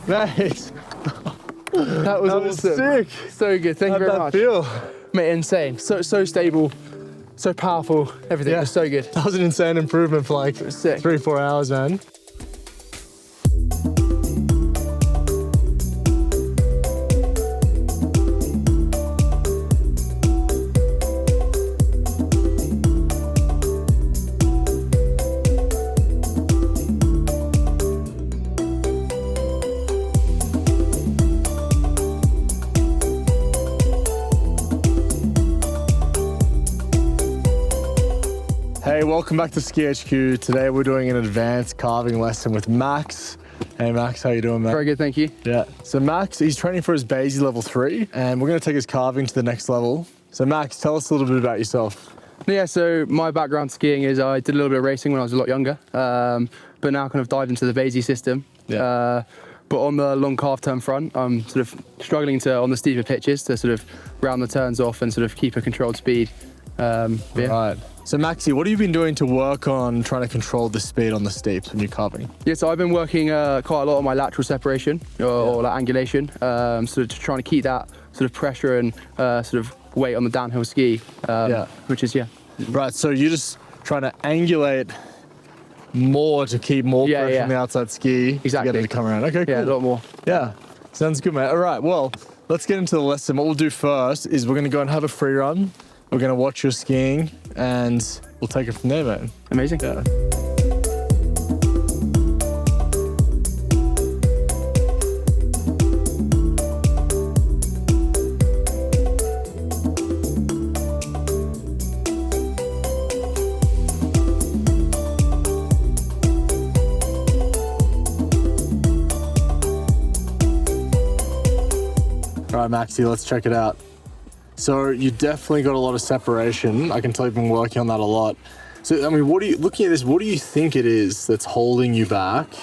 Mate, that was awesome. Sick. So good, thank you very much. How'd that feel? Mate, insane. So stable, so powerful, everything. It was so good. That was an insane improvement for like sick. 3-4 hours, man. Hey, welcome back to SkiHQ. Today we're doing an advanced carving lesson with Max. Hey Max, how you doing, man? Very good, thank you. Yeah. So Max, he's training for his BASI Level 3, and we're going to take his carving to the next level. So Max, tell us a little bit about yourself. Yeah, so my background skiing is I did a little bit of racing when I was a lot younger, but now kind of dived into the BASI system. Yeah. But on the long calf turn front, I'm sort of struggling on the steeper pitches to sort of round the turns off and sort of keep a controlled speed. Yeah. Right. So Maxie, what have you been doing to work on trying to control the speed on the steeps when you're carving? Yeah, so I've been working quite a lot on my lateral separation or like angulation, sort of trying to keep that sort of pressure and sort of weight on the downhill ski, which is, Right, so you're just trying to angulate more to keep more pressure on the outside ski. Exactly. To get it to come around. Okay, cool. Yeah, a lot more. Yeah, sounds good, mate. All right, well, let's get into the lesson. What we'll do first is we're going to go and have a free run. We're going to watch your skiing and we'll take it from there, mate. Amazing. Yeah. All right, Maxie, let's check it out. So you definitely got a lot of separation. I can tell you've been working on that a lot. So, I mean, looking at this, what do you think it is that's holding you back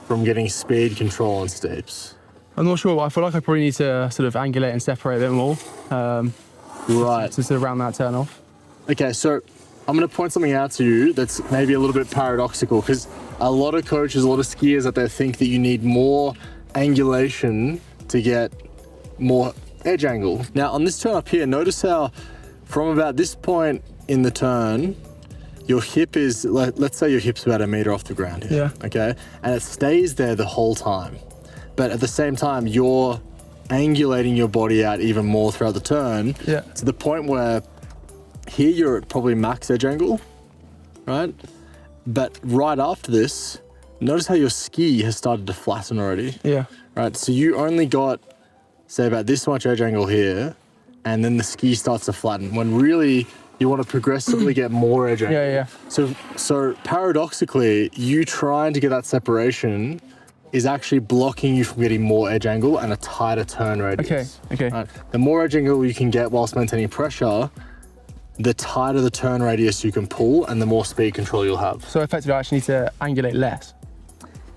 from getting speed control on steeps? I'm not sure, but I feel like I probably need to sort of angulate and separate a bit more. Right. To sort of round that turn off. Okay, so I'm going to point something out to you that's maybe a little bit paradoxical, because a lot of coaches, a lot of skiers out there think that you need more angulation to get more edge angle. Now on this turn up here, notice how from about this point in the turn, your hip is, let's say your hip's about 1 meter off the ground here, okay? And it stays there the whole time. But at the same time, you're angulating your body out even more throughout the turn to the point where here you're at probably max edge angle, right? But right after this, notice how your ski has started to flatten already. Yeah. Right, so you only got say about this much edge angle here, and then the ski starts to flatten, when really you want to progressively get more edge angle. Yeah. So paradoxically, you trying to get that separation is actually blocking you from getting more edge angle and a tighter turn radius. Okay. Right? The more edge angle you can get whilst maintaining pressure, the tighter the turn radius you can pull and the more speed control you'll have. So effectively I actually need to angulate less.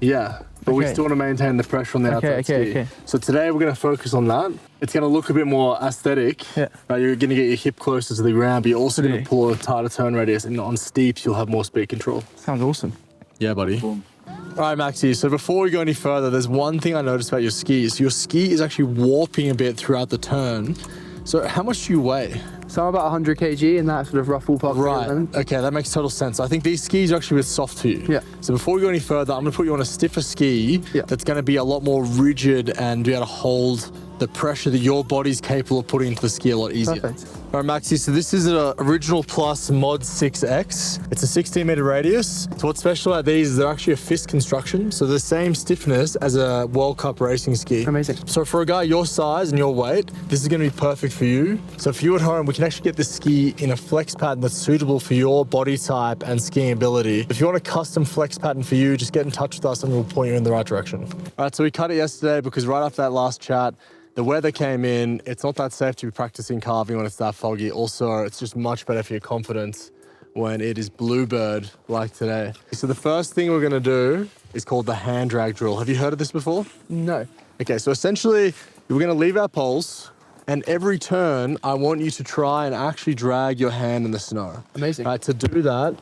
Yeah. But we still want to maintain the pressure on the outside ski. Okay. So today we're going to focus on that. It's going to look a bit more aesthetic. Yeah. Right? You're going to get your hip closer to the ground, but you're also going to pull a tighter turn radius, and on steeps you'll have more speed control. Sounds awesome. Yeah, buddy. Boom. All right, Maxie, so before we go any further, there's one thing I noticed about your skis. Your ski is actually warping a bit throughout the turn. So how much do you weigh? So I'm about 100 kg in that sort of rough ballpark. Right, okay, that makes total sense. I think these skis are actually a bit soft for you. Yeah. So before we go any further, I'm gonna put you on a stiffer ski that's gonna be a lot more rigid and be able to hold the pressure that your body's capable of putting into the ski a lot easier. Perfect. All right, Maxie, so this is an Original Plus Mod 6X. It's a 16-meter radius. So what's special about these is they're actually a fist construction, so the same stiffness as a World Cup racing ski. Amazing. So for a guy your size and your weight, this is gonna be perfect for you. So for you at home, we can actually get this ski in a flex pattern that's suitable for your body type and skiing ability. If you want a custom flex pattern for you, just get in touch with us and we'll point you in the right direction. All right, so we cut it yesterday because right after that last chat, the weather came in. It's not that safe to be practicing carving when it's that foggy. Also, it's just much better for your confidence when it is bluebird like today. So the first thing we're gonna do is called the hand drag drill. Have you heard of this before? No. Okay, so essentially, we're gonna leave our poles, and every turn, I want you to try and actually drag your hand in the snow. Amazing. Right, to do that,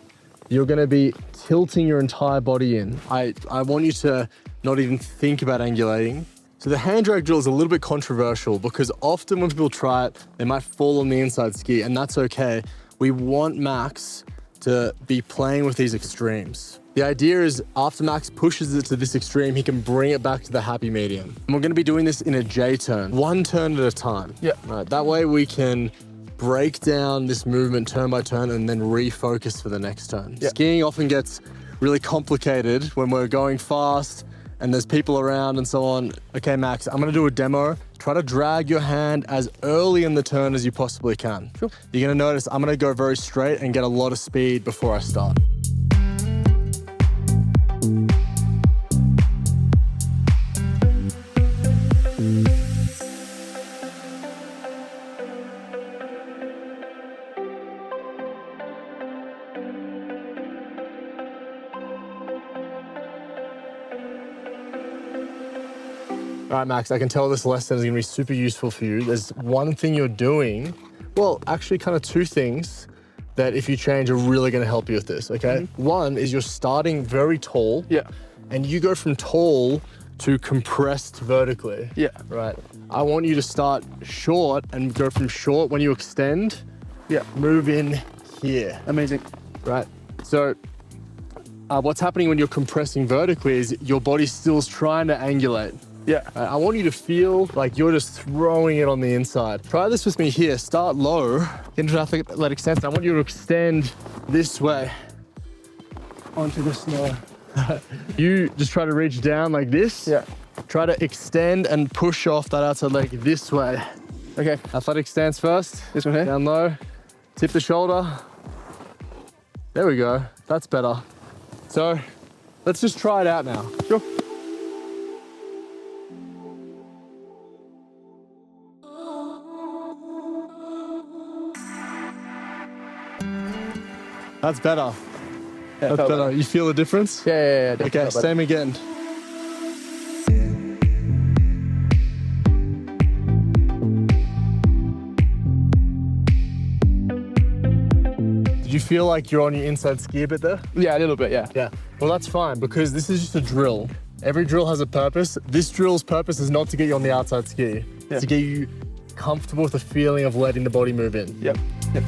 you're gonna be tilting your entire body in. I want you to not even think about angulating. So the hand drag drill is a little bit controversial because often when people try it, they might fall on the inside ski, and that's okay. We want Max to be playing with these extremes. The idea is after Max pushes it to this extreme, he can bring it back to the happy medium. And we're gonna be doing this in a J turn, one turn at a time. Yeah. Right, that way we can break down this movement turn by turn and then refocus for the next turn. Yeah. Skiing often gets really complicated when we're going fast and there's people around and so on. Okay, Max, I'm gonna do a demo. Try to drag your hand as early in the turn as you possibly can. Sure. You're gonna notice I'm gonna go very straight and get a lot of speed before I start. All right, Max, I can tell this lesson is gonna be super useful for you. There's one thing you're doing, well, actually kind of two things that if you change are really gonna help you with this, okay? One is you're starting very tall. Yeah. And you go from tall to compressed vertically. Yeah. Right. I want you to start short and go from short when you extend, Yeah. move in here, Amazing. right? So what's happening when you're compressing vertically is your body still is trying to angulate. Yeah. I want you to feel like you're just throwing it on the inside. Try this with me here. Start low, into athletic stance. I want you to extend this way onto the snow. You just try to reach down like this. Yeah. Try to extend and push off that outside leg this way. Okay. Athletic stance first. This one here. Down low. Tip the shoulder. There we go. That's better. So let's just try it out now. Sure. That's better. Yeah, That's felt better. You feel the difference? Yeah. Okay, Felt better. same again. Did you feel like you're on your inside ski a bit there? Yeah, a little bit, yeah. Yeah. Well, that's fine because this is just a drill. Every drill has a purpose. This drill's purpose is not to get you on the outside ski. Yeah. It's to get you comfortable with the feeling of letting the body move in. Yep. Yep.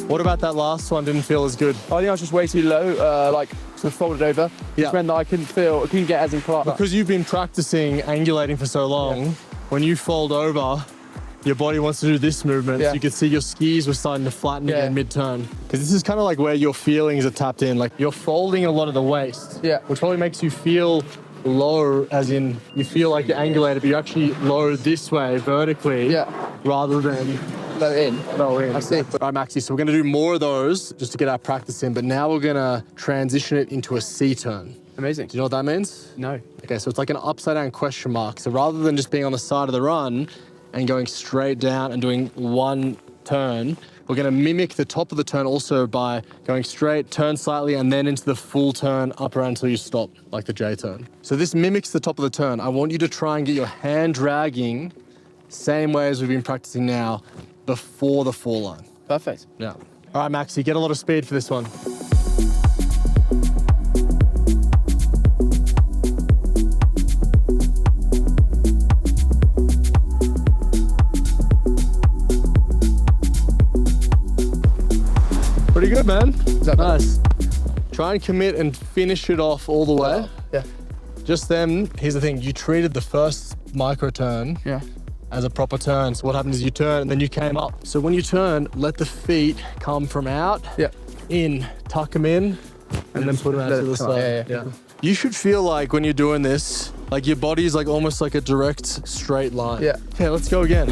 What about that last one didn't feel as good? I think I was just way too low, like sort of folded over. Yeah. Which meant that I couldn't get as inclined. Because you've been practicing angulating for so long, when you fold over, your body wants to do this movement. Yeah. So you can see your skis were starting to flatten again mid-turn. Because this is kind of like where your feelings are tapped in. Like you're folding a lot of the waist. Yeah. Which probably makes you feel low, as in you feel like you're angulated, but you're actually low this way vertically. Yeah. Rather than Low in. low in. I see. All right, Maxie, so we're gonna do more of those just to get our practice in, but now we're gonna transition it into a C turn. Amazing. Do you know what that means? No. Okay, so it's like an upside down question mark. So rather than just being on the side of the run and going straight down and doing one turn, we're gonna mimic the top of the turn also by going straight, turn slightly, and then into the full turn up around until you stop, like the J turn. So this mimics the top of the turn. I want you to try and get your hand dragging same way as we've been practicing now before the fall line. Perfect. Yeah. All right, Maxie, get a lot of speed for this one. Pretty good, man. Is that better? Nice. Try and commit and finish it off all the way. Yeah. Just then, here's the thing, you treated the first micro turn Yeah. as a proper turn. So what happens is you turn and then you came up. So when you turn, let the feet come from out, Yeah. in, tuck them in, and then put them out let to it the come out. side. Yeah. You should feel like when you're doing this, like your body's like almost like a direct straight line. Yeah. Okay, let's go again.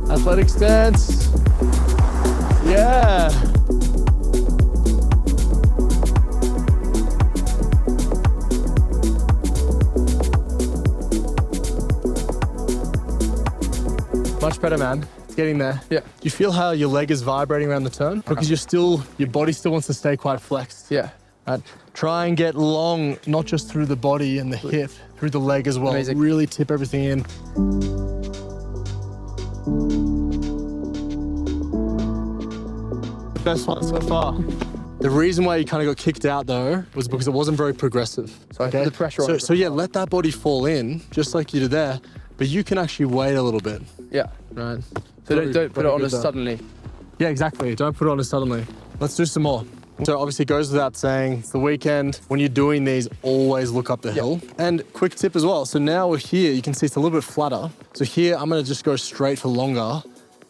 Athletic stance. Yeah. Much better, man. It's getting there. Yeah. You feel how your leg is vibrating around the turn? Because your body still wants to stay quite flexed. Yeah. Right? Try and get long, not just through the body and the hip, through the leg as well. Amazing. Really tip everything in. Best one so far. The reason why you kind of got kicked out though was because it wasn't very progressive. So I put the pressure on. So yeah, let that body fall in, just like you did there, but you can actually wait a little bit. Yeah. Right. So don't put it on as suddenly. Yeah, exactly. Don't put it on as suddenly. Let's do some more. So obviously it goes without saying, it's the weekend. When you're doing these, always look up the hill. And quick tip as well. So now we're here, you can see it's a little bit flatter. So here, I'm gonna just go straight for longer.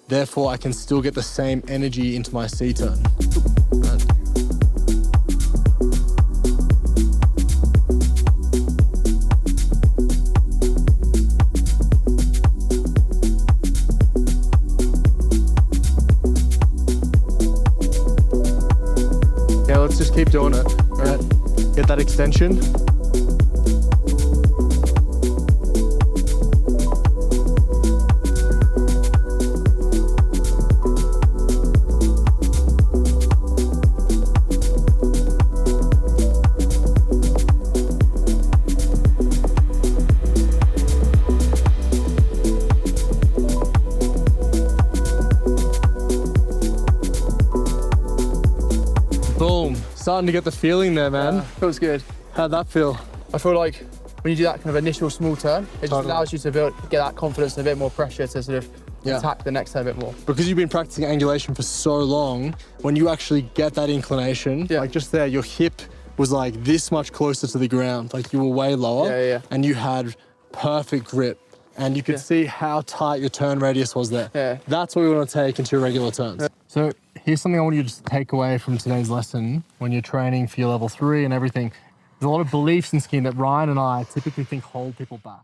Therefore, I can still get the same energy into my C turn. Right. Yeah, let's just keep doing it. Right. Get that extension. Boom. Starting to get the feeling there, man. Feels good. How'd that feel? I feel like when you do that kind of initial small turn, it just allows you to get that confidence and a bit more pressure to sort of attack the next turn a bit more. Because you've been practicing angulation for so long, when you actually get that inclination, like just there, your hip was like this much closer to the ground. Like you were way lower and you had perfect grip. And you could see how tight your turn radius was there. Yeah. That's what we want to take into your regular turns. So here's something I want you to just take away from today's lesson when you're training for your level 3 and everything. There's a lot of beliefs in skiing that Ryan and I typically think hold people back.